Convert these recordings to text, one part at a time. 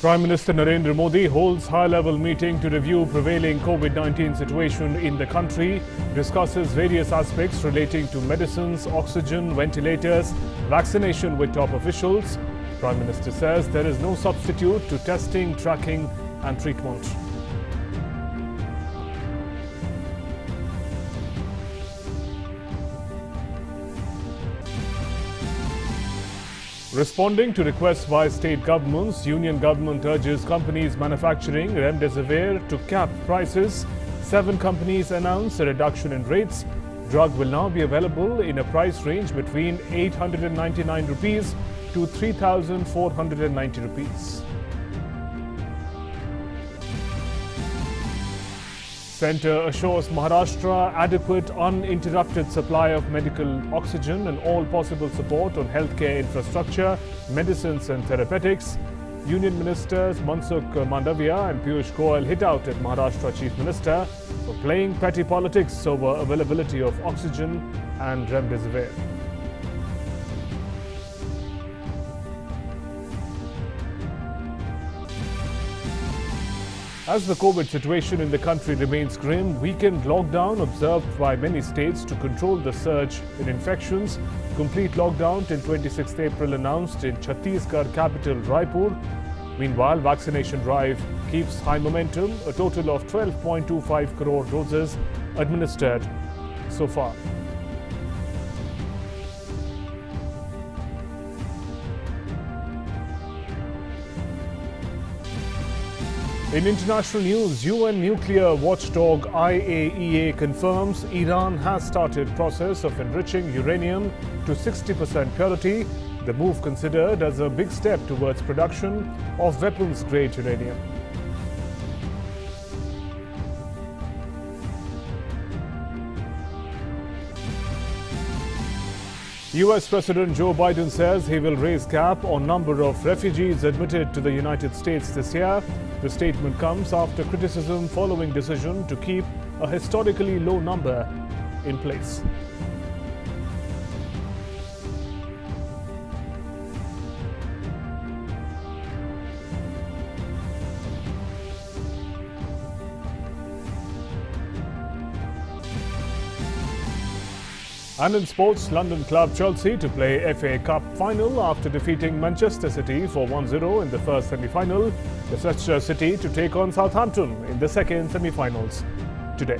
Prime Minister Narendra Modi holds high-level meeting to review prevailing COVID-19 situation in the country, discusses various aspects relating to medicines, oxygen, ventilators, vaccination with top officials. Prime Minister says there is no substitute to testing, tracking and treatment. Responding to requests by state governments, Union government urges companies manufacturing Remdesivir to cap prices. 7 companies announce a reduction in rates. Drug will now be available in a price range between 899 rupees to 3,490 rupees. Centre assures Maharashtra adequate uninterrupted supply of medical oxygen and all possible support on healthcare infrastructure, medicines and therapeutics. Union Ministers Mansukh Mandavia and Piyush Goyal hit out at Maharashtra Chief Minister for playing petty politics over availability of oxygen and Remdesivir. As the COVID situation in the country remains grim, weekend lockdown observed by many states to control the surge in infections. Complete lockdown till 26th April announced in Chhattisgarh capital Raipur. Meanwhile, vaccination drive keeps high momentum. A total of 12.25 crore doses administered so far. In international news, UN nuclear watchdog IAEA confirms Iran has started process of enriching uranium to 60% purity, the move considered as a big step towards production of weapons-grade uranium. US President Joe Biden says he will raise cap on number of refugees admitted to the United States this year. The statement comes after criticism following decision to keep a historically low number in place. And in sports, London club Chelsea to play FA Cup final after defeating Manchester City for 1-0 in the first semi-final. Leicester City to take on Southampton in the second semi-finals today.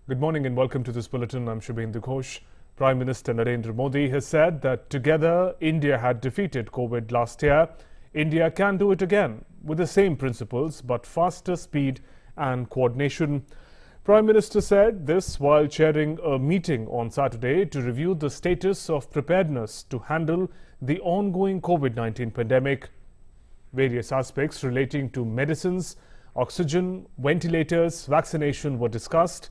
Good morning and welcome to this bulletin. I'm Shubhendu Ghosh. Prime Minister Narendra Modi has said that together India had defeated COVID last year. India can do it again with the same principles but faster speed and coordination. Prime Minister said this while chairing a meeting on Saturday to review the status of preparedness to handle the ongoing COVID-19 pandemic. Various aspects relating to medicines, oxygen, ventilators, vaccination were discussed.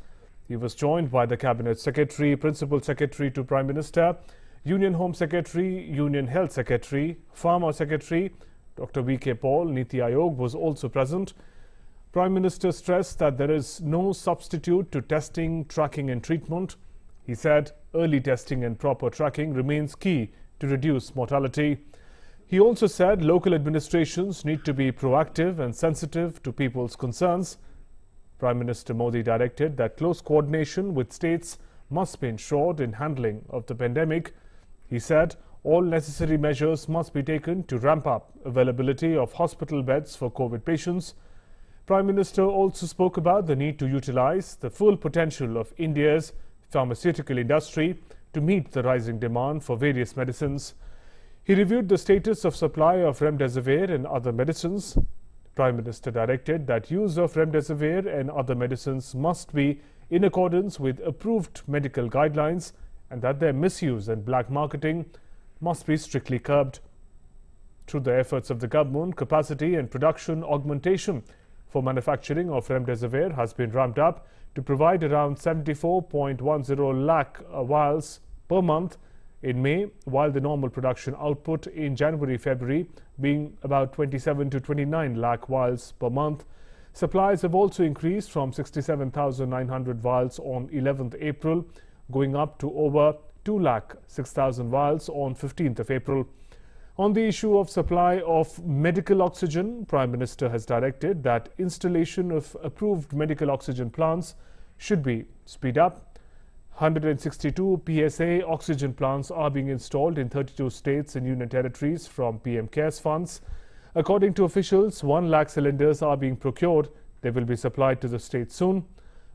He was joined by the Cabinet Secretary, Principal Secretary to Prime Minister, Union Home Secretary, Union Health Secretary, Pharma Secretary. Dr. V.K. Paul, Niti Aayog was also present. Prime Minister stressed that there is no substitute to testing, tracking and treatment. He said early testing and proper tracking remains key to reduce mortality. He also said local administrations need to be proactive and sensitive to people's concerns. Prime Minister Modi directed that close coordination with states must be ensured in handling of the pandemic. He said all necessary measures must be taken to ramp up availability of hospital beds for COVID patients. Prime Minister also spoke about the need to utilize the full potential of India's pharmaceutical industry to meet the rising demand for various medicines. He reviewed the status of supply of Remdesivir and other medicines. Prime Minister directed that use of Remdesivir and other medicines must be in accordance with approved medical guidelines and that their misuse and black marketing must be strictly curbed. Through the efforts of the government, capacity and production augmentation for manufacturing of Remdesivir has been ramped up to provide around 74.10 lakh vials per month in May, while the normal production output in January-February being about 27 to 29 lakh vials per month. Supplies have also increased from 67,900 vials on 11th April, going up to over 206,000 vials on 15th of April. On the issue of supply of medical oxygen, Prime Minister has directed that installation of approved medical oxygen plants should be speed up. 162 PSA oxygen plants are being installed in 32 states and union territories from PM CARES funds. According to officials, 1 lakh cylinders are being procured. They will be supplied to the states soon.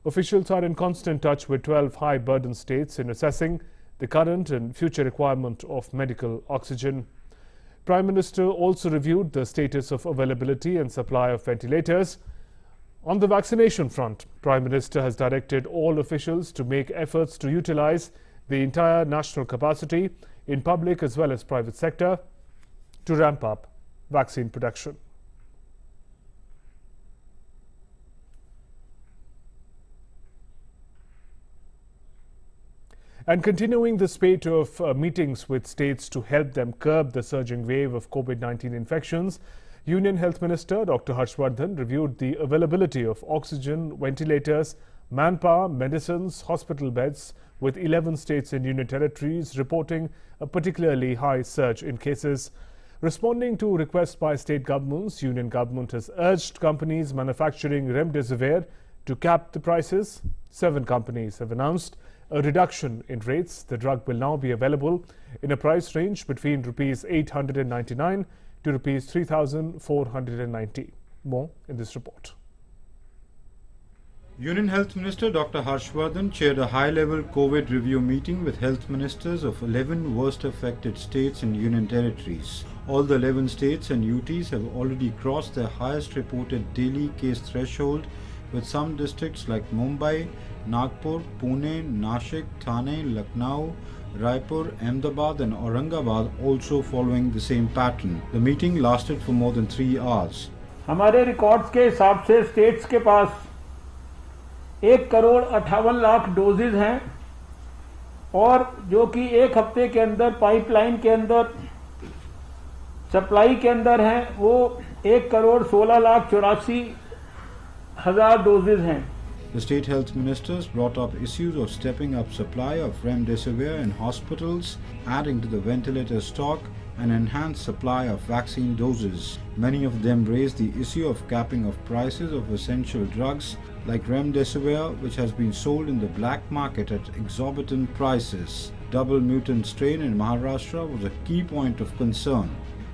Officials are in constant touch with 12 high-burden states in assessing the current and future requirement of medical oxygen. Prime Minister also reviewed the status of availability and supply of ventilators. On the vaccination front, Prime Minister has directed all officials to make efforts to utilize the entire national capacity in public as well as private sector to ramp up vaccine production. And continuing the spate of meetings with states to help them curb the surging wave of COVID-19 infections, Union Health Minister Dr. Harshvardhan reviewed the availability of oxygen, ventilators, manpower, medicines, hospital beds with 11 states and union territories reporting a particularly high surge in cases. Responding to requests by state governments, Union government has urged companies manufacturing Remdesivir to cap the prices. 7 companies have announced a reduction in rates. The drug will now be available in a price range between Rs 899 to Rs 3,490. More in this report. Union Health Minister Dr. Harshvardhan chaired a high-level COVID review meeting with health ministers of 11 worst affected states and union territories. All the 11 states and UTs have already crossed their highest reported daily case threshold, with some districts like Mumbai, Nagpur, Pune, Nashik, Thane, Lucknow, Raipur, Ahmedabad and Aurangabad also following the same pattern. The meeting lasted for more than 3 hours. हमारे records के हिसाब से states के पास 1,58,00,000 doses हैं और जो कि एक हफ्ते के अंदर पाइपलाइन के अंदर सप्लाई के अंदर हैं वो 1,16,84,000 डोजेज हैं. The state health ministers brought up issues of stepping up supply of Remdesivir in hospitals, adding to the ventilator stock and enhanced supply of vaccine doses. Many of them raised the issue of capping of prices of essential drugs like Remdesivir, which has been sold in the black market at exorbitant prices. Double mutant strain in Maharashtra was a key point of concern.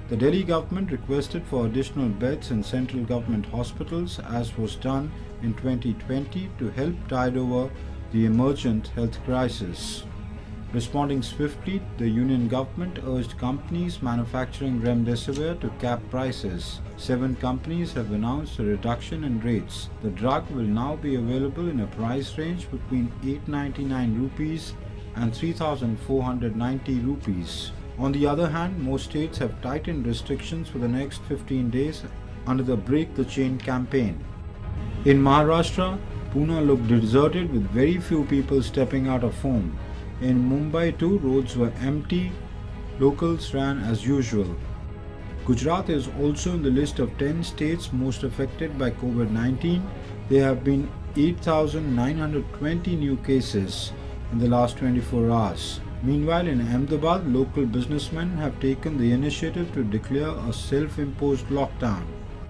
The Delhi government requested for additional beds in central government hospitals, as was done in 2020, to help tide over the emergent health crisis. Responding swiftly, the union government urged companies manufacturing Remdesivir to cap prices. 7 companies have announced a reduction in rates. The drug will now be available in a price range between 899 rupees and 3,490 rupees. On the other hand, most states have tightened restrictions for the next 15 days under the Break the Chain campaign. In Maharashtra, Pune looked deserted with very few people stepping out of home. In Mumbai too, roads were empty. Locals ran as usual. Gujarat is also in the list of 10 states most affected by COVID-19. There have been 8,920 new cases in the last 24 hours. Meanwhile, in Ahmedabad, local businessmen have taken the initiative to declare a self-imposed lockdown.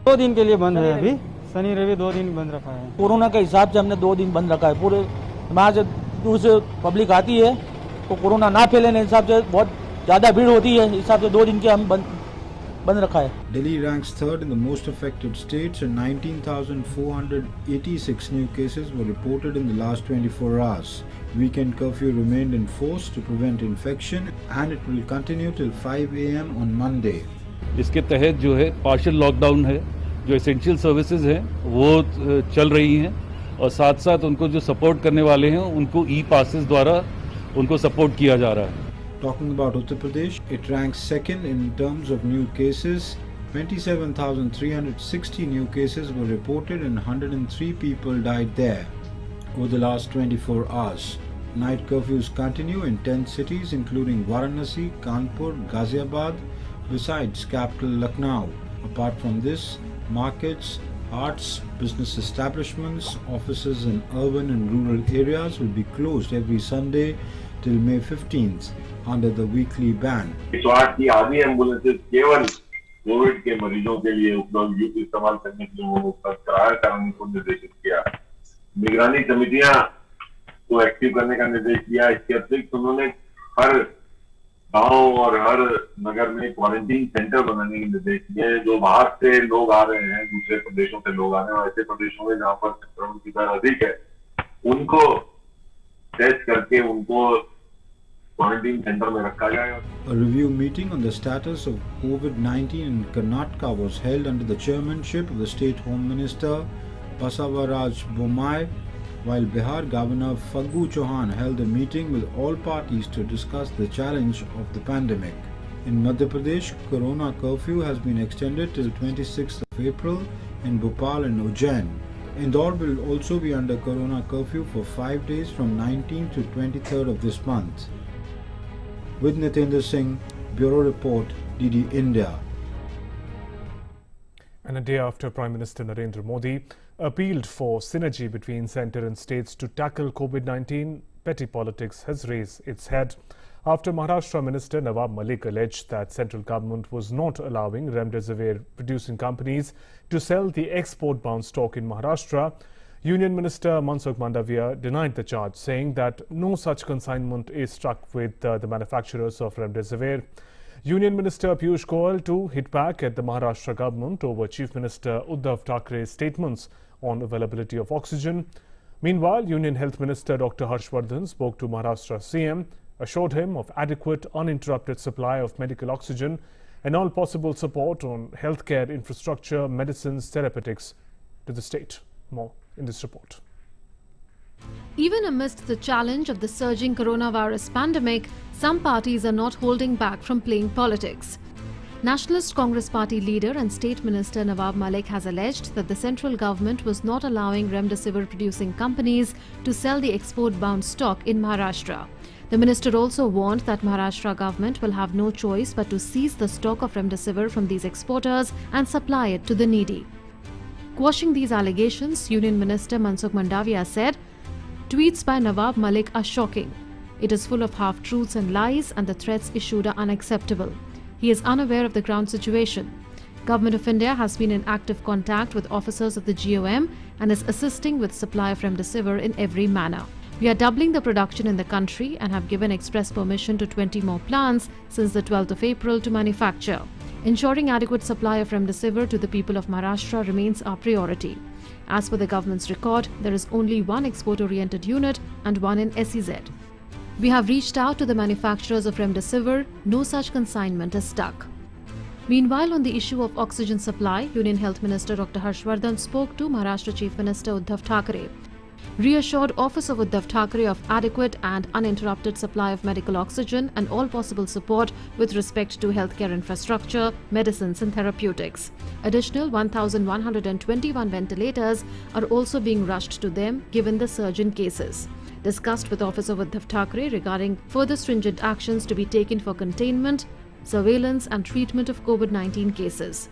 2 दिन के लिए बंद है अभी, शनि रवि 2 दिन बंद रखा है. कोरोना के हिसाब से हमने 2 दिन बंद रखा है. पूरे वहाँ से दूर से पब्लिक आती है तो कोरोना ना फैलने हिसाब से बहुत ज़्यादा भीड़ होती है, हिसाब से 2 दिन के हम बंद रखा है. Delhi ranks 3rd in the most affected states and 19,486 new cases were reported in the last 24 hours. Weekend curfew remained in force to prevent infection and it will continue till 5 AM on Monday. इसके तहत जो है partial lockdown है, जो essential services हैं वो चल रही हैं और साथ साथ उनको जो सपोर्ट करने वाले हैं उनको ई पासेस द्वारा उनको सपोर्ट किया जा रहा है. Talking about Uttar Pradesh, it ranks 2nd in terms of new cases. 27,360 new cases were reported and 103 people died there over the last 24 hours. Night curfews continue in 10 cities including Varanasi, Kanpur, Ghaziabad, besides capital Lucknow. Apart from this, markets, arts, business establishments, offices in urban and rural areas will be closed every Sunday till May 15th under the weekly ban. 108 की आधी ambulances केवल Covid के मरीजों के लिए उपलब्ध इस्तेमाल करने के लिए उन्होंने उपलब्ध कराया कराने को निर्देशित किया। निगरानी समितियां को एक्टिव करने का निर्देश दिया। इसके अतिरिक्त उन्होंने हर गांव और हर नगर में क्वारंटीन सेंटर बनाने के निर्देश दिए। जो बाहर से लोग आ रहे हैं, दूसरे प्रदेशों से लोग आ रहे हैं, ऐसे प्रदेशों में जहां पर संक्रमण की दर अधिक है, उनको टेस्ट करके उनको क्वारंटीन सेंटर में रखा जाएगा। A review meeting on the status of COVID-19 in Karnataka was held under the chairmanship of the State Home Minister Basavaraj Bommai, while Bihar Governor Phaggu Chauhan held a meeting with all parties to discuss the challenge of the pandemic. In Madhya Pradesh, Corona curfew has been extended till 26th of April in Bhopal and Ujjain. Indore will also be under Corona curfew for 5 days from 19th to 23rd of this month. With Nitendra Singh, Bureau Report, DD India. And a day after Prime Minister Narendra Modi appealed for synergy between centre and states to tackle COVID-19, petty politics has raised its head after Maharashtra Minister Nawab Malik alleged that central government was not allowing Remdesivir producing companies to sell the export-bound stock in Maharashtra. Union Minister Mansukh Mandavia denied the charge, saying that no such consignment is struck with the manufacturers of Remdesivir. Union Minister Piyush Goyal too hit back at the Maharashtra government over Chief Minister Uddhav Thackeray's statements on availability of oxygen. Meanwhile, Union Health Minister Dr. Harshvardhan spoke to Maharashtra CM, assured him of adequate uninterrupted supply of medical oxygen and all possible support on healthcare infrastructure, medicines, therapeutics to the state. More in this report. Even amidst the challenge of the surging coronavirus pandemic, some parties are not holding back from playing politics. Nationalist Congress Party leader and State Minister Nawab Malik has alleged that the central government was not allowing Remdesivir producing companies to sell the export-bound stock in Maharashtra. The minister also warned that Maharashtra government will have no choice but to seize the stock of Remdesivir from these exporters and supply it to the needy. Quashing these allegations, Union Minister Mansukh Mandavia said, "Tweets by Nawab Malik are shocking. It is full of half-truths and lies, and the threats issued are unacceptable. He is unaware of the ground situation. Government of India has been in active contact with officers of the GOM and is assisting with supply of Remdesivir in every manner. We are doubling the production in the country and have given express permission to 20 more plants since the 12th of April to manufacture. Ensuring adequate supply of Remdesivir to the people of Maharashtra remains our priority. As per the government's record, there is only one export-oriented unit and one in SEZ. We have reached out to the manufacturers of Remdesivir. No such consignment is stuck." Meanwhile, on the issue of oxygen supply, Union Health Minister Dr. Harshvardhan spoke to Maharashtra Chief Minister Uddhav Thackeray, reassured Office of Uddhav Thackeray of adequate and uninterrupted supply of medical oxygen and all possible support with respect to healthcare infrastructure, medicines and therapeutics. Additional 1,121 ventilators are also being rushed to them given the surge in cases. Discussed with Office of Uddhav Thackeray regarding further stringent actions to be taken for containment, surveillance and treatment of COVID-19 cases.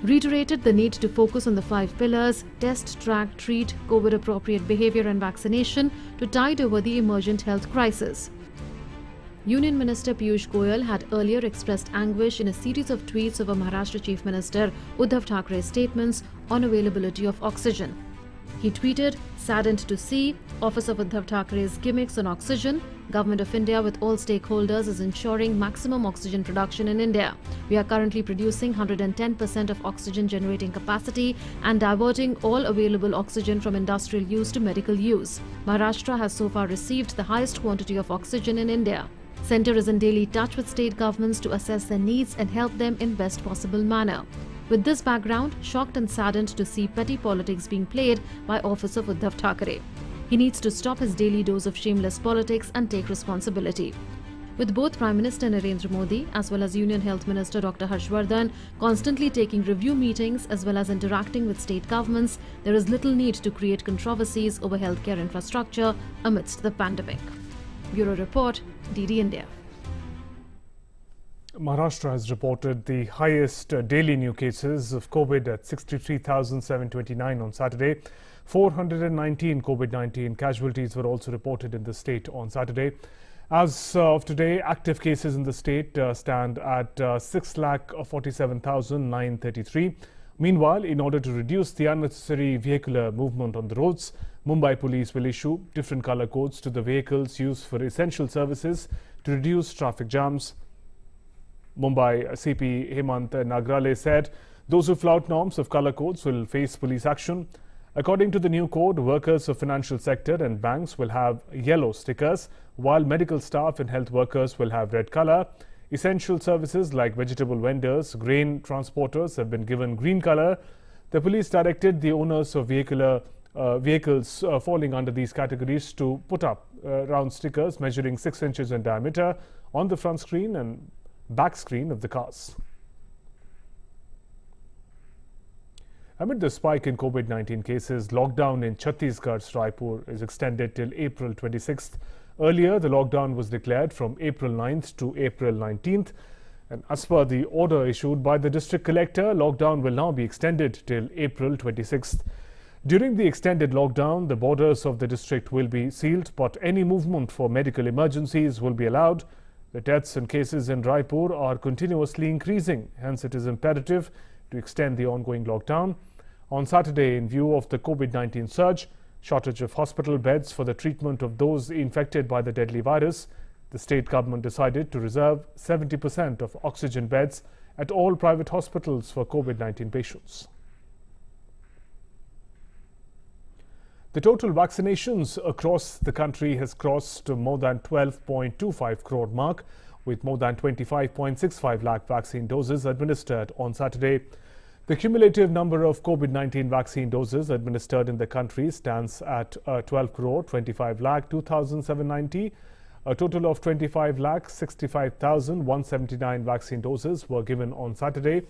Reiterated the need to focus on the 5 pillars: test, track, treat, COVID-appropriate behavior and vaccination to tide over the emergent health crisis. Union Minister Piyush Goyal had earlier expressed anguish in a series of tweets over Maharashtra Chief Minister Uddhav Thackeray's statements on availability of oxygen. He tweeted, "Saddened to see Office of Uddhav Thackeray's gimmicks on oxygen. Government of India with all stakeholders is ensuring maximum oxygen production in India. We are currently producing 110% of oxygen generating capacity and diverting all available oxygen from industrial use to medical use. Maharashtra has so far received the highest quantity of oxygen in India. Centre is in daily touch with state governments to assess their needs and help them in best possible manner." With this background, shocked and saddened to see petty politics being played by Office of Uddhav Thackeray. He needs to stop his daily dose of shameless politics and take responsibility. With both Prime Minister Narendra Modi as well as Union Health Minister Dr. Harshvardhan constantly taking review meetings as well as interacting with state governments, there is little need to create controversies over healthcare infrastructure amidst the pandemic. Bureau Report, DD India. Maharashtra has reported the highest daily new cases of COVID at 63,729 on Saturday. 419 COVID-19 casualties were also reported in the state on Saturday. As of today, active cases in the state stand at 6,47,933. Meanwhile, in order to reduce the unnecessary vehicular movement on the roads, Mumbai Police will issue different color codes to the vehicles used for essential services to reduce traffic jams. Mumbai CP Hemant Nagrale said those who flout norms of color codes will face police action. According to the new code, workers of financial sector and banks will have yellow stickers, while medical staff and health workers will have red color. Essential services like vegetable vendors, grain transporters have been given green color. The police directed the owners of vehicles falling under these categories to put up round stickers measuring 6 inches in diameter on the front screen and back screen of the cars. Amid the spike in COVID-19 cases, lockdown in Chhattisgarh's Raipur is extended till April 26th. Earlier, the lockdown was declared from April 9th to April 19th. And as per the order issued by the district collector, lockdown will now be extended till April 26th. During the extended lockdown, the borders of the district will be sealed, but any movement for medical emergencies will be allowed. The deaths and cases in Raipur are continuously increasing. Hence, it is imperative to extend the ongoing lockdown. On Saturday, in view of the COVID-19 surge, shortage of hospital beds for the treatment of those infected by the deadly virus, the state government decided to reserve 70% of oxygen beds at all private hospitals for COVID-19 patients. The total vaccinations across the country has crossed more than 12.25 crore mark, with more than 25.65 lakh vaccine doses administered on Saturday. The cumulative number of COVID-19 vaccine doses administered in the country stands at 12 crore 25 lakh 2,790. A total of 25 lakh 65,179 vaccine doses were given on Saturday.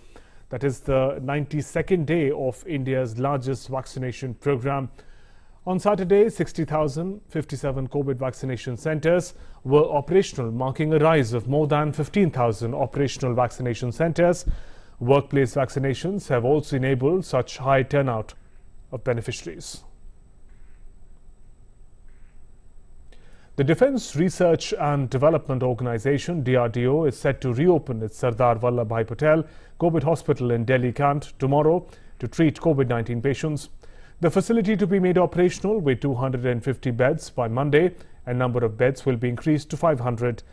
That is the 92nd day of India's largest vaccination program. On Saturday, 60,057 COVID vaccination centers were operational, marking a rise of more than 15,000 operational vaccination centers. Workplace vaccinations have also enabled such high turnout of beneficiaries. The Defence Research and Development Organization (DRDO) is set to reopen its Sardar Vallabhbhai Patel COVID Hospital in Delhi Cant tomorrow to treat COVID-19 patients. The facility to be made operational with 250 beds by Monday, and number of beds will be increased to 500.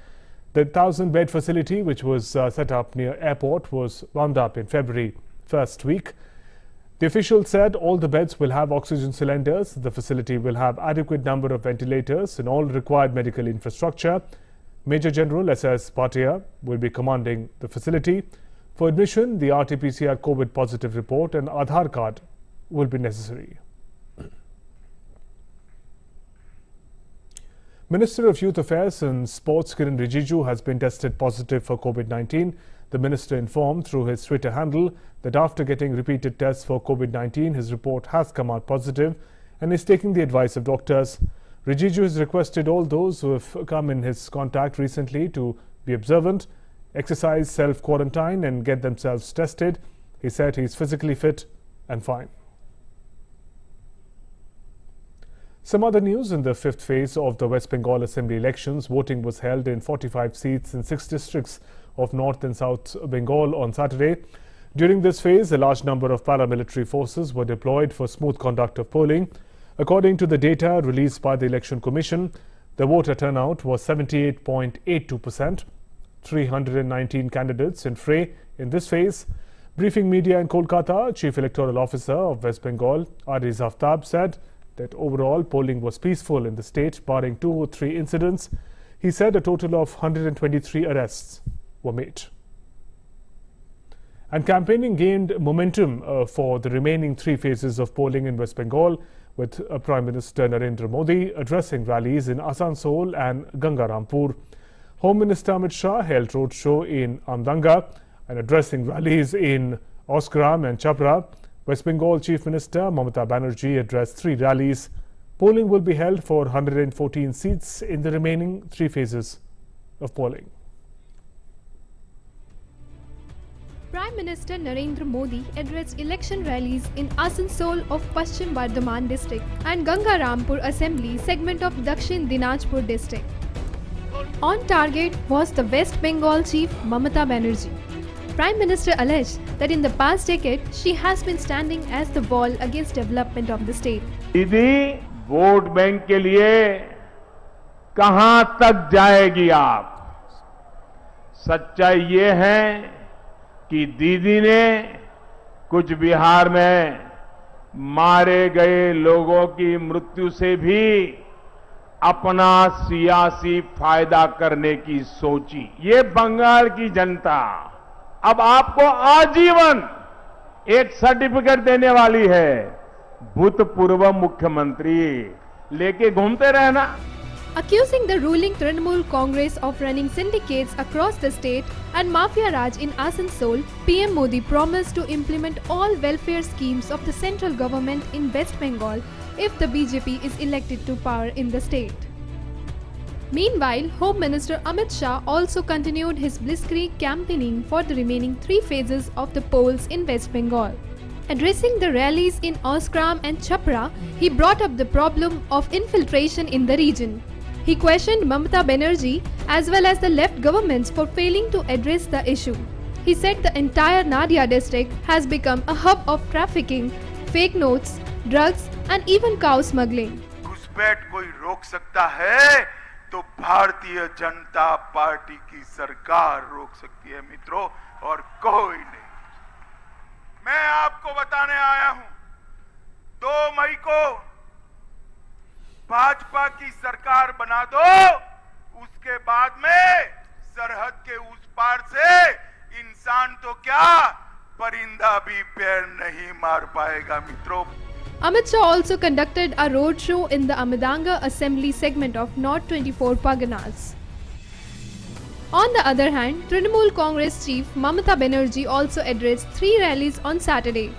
The 1,000-bed facility, which was set up near airport, was wound up in February first week. The officials said all the beds will have oxygen cylinders. The facility will have adequate number of ventilators and all required medical infrastructure. Major General S.S. Bhatia will be commanding the facility. For admission, the RT-PCR COVID positive report and Aadhaar card will be necessary. Minister of Youth Affairs and Sports Kiran Rijiju has been tested positive for COVID-19. The minister informed through his Twitter handle that after getting repeated tests for COVID-19, his report has come out positive and is taking the advice of doctors. Rijiju has requested all those who have come in his contact recently to be observant, exercise self-quarantine and get themselves tested. He said he is physically fit and fine. Some other news: in the fifth phase of the West Bengal Assembly elections, voting was held in 45 seats in 6 districts of North and South Bengal on Saturday. During this phase, a large number of paramilitary forces were deployed for smooth conduct of polling. According to the data released by the Election Commission, the voter turnout was 78.82%. 319 candidates in fray in this phase. Briefing media in Kolkata, Chief Electoral Officer of West Bengal, Ariz Aftab, said that overall polling was peaceful in the state, barring 2 or 3 incidents. He said a total of 123 arrests were made. And campaigning gained momentum for the remaining 3 phases of polling in West Bengal, with Prime Minister Narendra Modi addressing rallies in Asansol and Gangarampur. Home Minister Amit Shah held roadshow in Amdanga and addressing rallies in Osgram and Chapra. West Bengal Chief Minister Mamata Banerjee addressed 3 rallies. Polling will be held for 114 seats in the remaining 3 phases of polling. Prime Minister Narendra Modi addressed election rallies in Asansol of Paschim Bardhaman district and Gangarampur Assembly segment of Dakshin Dinajpur district. On target was the West Bengal chief Mamata Banerjee. Prime Minister alleged that in the past decade, she has been standing as the wall against development of the state. दीदी vote bank के लिए कहां तक जाएगी आप? सच्चाई ये है कि दीदी ने कुछ बिहार में मारे गए लोगों की मृत्यु से भी अपना सियासी फायदा करने की सोची। ये बंगाल की जनता अब आपको आजीवन एक सर्टिफिकेट देने वाली है, भूतपूर्व मुख्यमंत्री लेके घूमते रहना। Accusing the ruling Trinamool Congress of running syndicates across the state and Mafia Raj in Asansol, PM Modi promised to implement all welfare schemes of the central government in West Bengal if the BJP is elected to power in the state. Meanwhile, Home Minister Amit Shah also continued his blitzkrieg campaigning for the remaining 3 phases of the polls in West Bengal. Addressing the rallies in Oskram and Chapra, he brought up the problem of infiltration in the region. He questioned Mamata Banerjee as well as the left governments for failing to address the issue. He said the entire Nadia district has become a hub of trafficking, fake notes, drugs and even cow smuggling. घुसपैठ कोई रोक सकता है तो Bharatiya Janata party की सरकार रोक सकती है मित्रों, और कोई नहीं। मैं आपको बताने आया हूं, 2 मई को भाजपा की सरकार बना दो, उसके बाद में सरहद के उस पार से इंसान तो क्या परिंदा भी पैर नहीं मार पाएगा मित्रों। Amit Shah also conducted a roadshow in the Amadanga Assembly segment of North 24 Parganas. On the other hand, Trinamool Congress chief Mamata Banerjee also addressed 3 rallies on Saturday.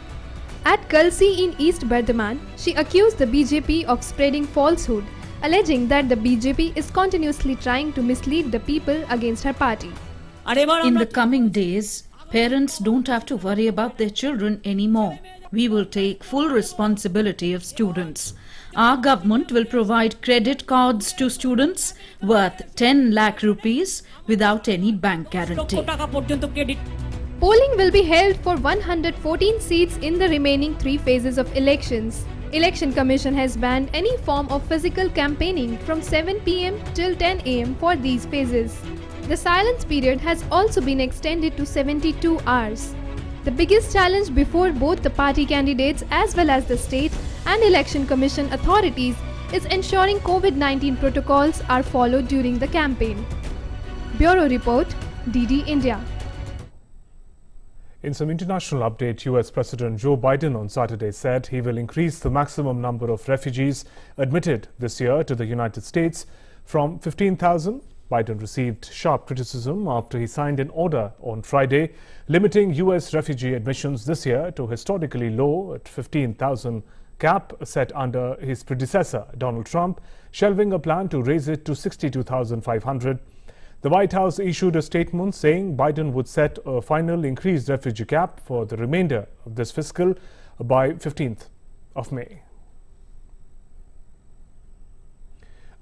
At Kalsi in East Bardhaman, she accused the BJP of spreading falsehood, alleging that the BJP is continuously trying to mislead the people against her party. In the coming days, parents don't have to worry about their children anymore. We will take full responsibility of students. Our government will provide credit cards to students worth 10 lakh rupees without any bank guarantee. Polling will be held for 114 seats in the remaining 3 phases of elections. Election Commission has banned any form of physical campaigning from 7 p.m. till 10 a.m. for these phases. The silence period has also been extended to 72 hours. The biggest challenge before both the party candidates as well as the state and election commission authorities is ensuring COVID-19 protocols are followed during the campaign. Bureau Report, DD India. In some international update, US President Joe Biden on Saturday said he will increase the maximum number of refugees admitted this year to the United States from 15,000. Biden received sharp criticism after he signed an order on Friday limiting US refugee admissions this year to historically low at 15,000 cap set under his predecessor Donald Trump, shelving a plan to raise it to 62,500. The White House issued a statement saying Biden would set a final increased refugee cap for the remainder of this fiscal by 15th of May.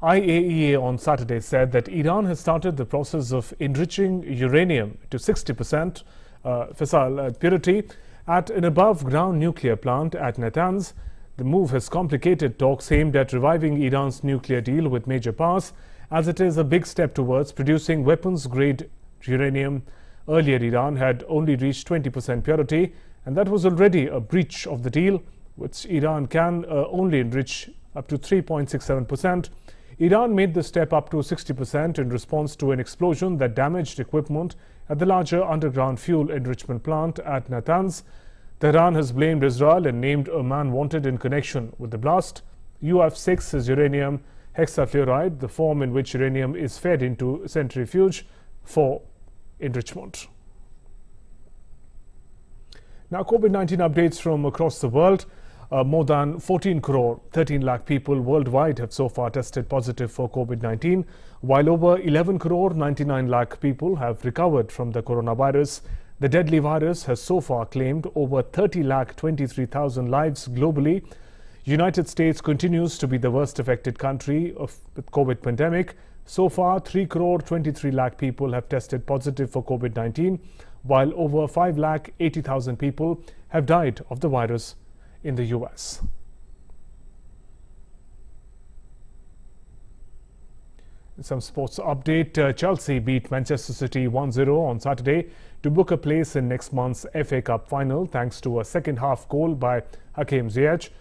IAEA on Saturday said that Iran has started the process of enriching uranium to 60% fissile purity at an above-ground nuclear plant at Natanz. The move has complicated talks aimed at reviving Iran's nuclear deal with major powers, as it is a big step towards producing weapons-grade uranium. Earlier, Iran had only reached 20% purity, and that was already a breach of the deal, which Iran can only enrich up to 3.67%. Iran made the step up to 60% in response to an explosion that damaged equipment at the larger underground fuel enrichment plant at Natanz. Tehran has blamed Israel and named a man wanted in connection with the blast. UF6 is uranium hexafluoride, the form in which uranium is fed into centrifuge for enrichment. Now, COVID-19 updates from across the world. More than 14 crore, 13 lakh people worldwide have so far tested positive for COVID-19, while over 11 crore, 99 lakh people have recovered from the coronavirus. The deadly virus has so far claimed over 30 lakh 23,000 lives globally. United States continues to be the worst affected country of the COVID pandemic. So far, 3.23 crore people have tested positive for COVID-19, while over 5,80,000 people have died of the virus in the US. Some sports update. Chelsea beat Manchester City 1-0 on Saturday to book a place in next month's FA Cup final thanks to a second-half goal by Hakim Ziyech,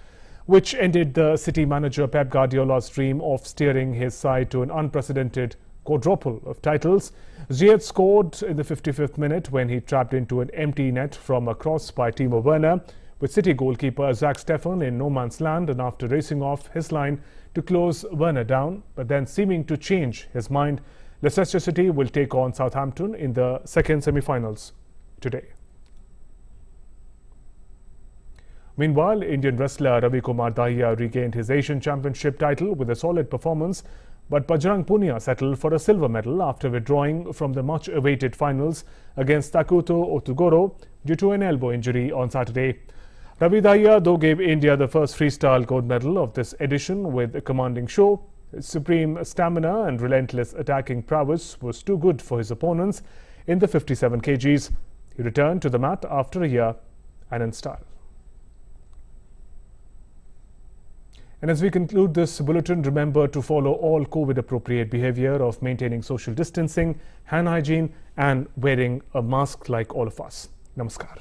which ended the City manager Pep Guardiola's dream of steering his side to an unprecedented quadruple of titles. Ziyech scored in the 55th minute when he trapped into an empty net from a cross by Timo Werner, with City goalkeeper Zach Steffen in no man's land, and after racing off his line to close Werner down, but then seeming to change his mind, Leicester City will take on Southampton in the second semi-finals today. Meanwhile, Indian wrestler Ravi Kumar Dahiya regained his Asian Championship title with a solid performance, but Bajrang Punia settled for a silver medal after withdrawing from the much-awaited finals against Takuto Otugoro due to an elbow injury on Saturday. Ravi Dahiya, though, gave India the first freestyle gold medal of this edition with a commanding show. His supreme stamina and relentless attacking prowess was too good for his opponents in the 57 kgs. He returned to the mat after a year and in style. And as we conclude this bulletin, remember to follow all COVID-appropriate behavior of maintaining social distancing, hand hygiene and wearing a mask like all of us. Namaskar.